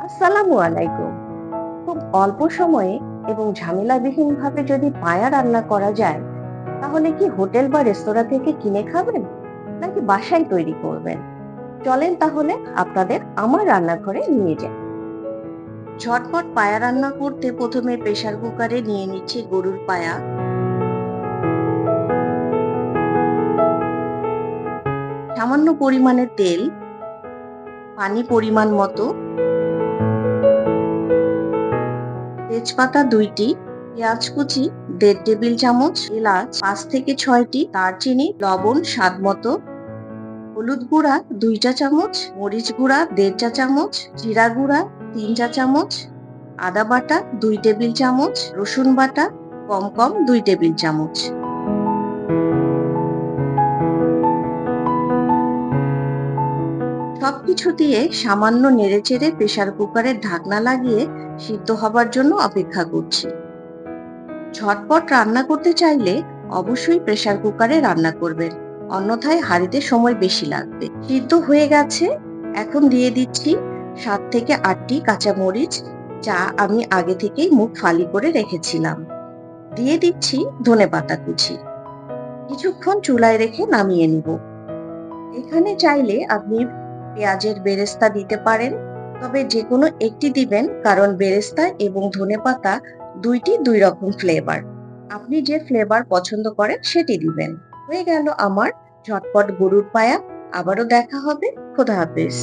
আসসালামু আলাইকুম। খুব অল্প সময়ে এবং ঝামেলাবিহীনভাবে যদি পায়া রান্না করা যায়, তাহলে কি হোটেল বা রেস্তোরাঁ থেকে কিনে খাবেন নাকি বাসায় তৈরি করবেন? চলেন তাহলে আপনাদের আমার রান্নাঘরে নিয়ে যাই। ঝটপট পায়া রান্না করতে প্রথমে প্রেসার কুকারে নিয়ে নিচ্ছি গরুর পায়া। সামান্য পরিমাণে তেল, পানি পরিমাণ মতো, তেজপাতা ২টি, পেঁয়াজ কুচি ১.৫ টেবিল চামচ, এলাচ ৫ থেকে ৬টি, দারচিনি, লবণ স্বাদ মতো, হলুদ গুঁড়া ২ চা চামচ, মরিচ গুঁড়া ১.৫ চা চামচ, জিরা গুঁড়া ৩ চা চামচ, আদা বাটা ২ টেবিল চামচ, রসুন বাটা কম কম ২ টেবিল চামচ। সবকিছু দিয়ে সামান্য নেড়েচেড়ে প্রেসার কুকারের ঢাকনা লাগিয়ে সিদ্ধ হবার জন্য অপেক্ষা করছি। ঝটপট রান্না করতে চাইলে অবশ্যই প্রেসার কুকারে রান্না করবেন, অন্যথায় হাঁড়িতে সময় বেশি লাগবে। সিদ্ধ হয়ে গেছে, এখন দিয়ে দিচ্ছি ৭ থেকে ৮টি কাঁচামরিচ, যা আমি আগে থেকেই মুখ ফালি করে রেখেছিলাম। দিয়ে দিচ্ছি ধনেপাতা কুচি। কিছুক্ষণ চুলায় রেখে নামিয়ে নিব। এখানে চাইলে আপনি পেঁয়াজের বেরেস্তা দিতে পারেন, তবে যে কোনো একটি দিবেন, কারণ বেরেস্তা এবং ধনেপাতা দুইটি দুই রকম ফ্লেভার। আপনি যে ফ্লেভার পছন্দ করেন সেটি দিবেন। হয়ে গেল আমার ঝটপট গরুর পায়া। আবারও দেখা হবে। খোদা হাফেজ।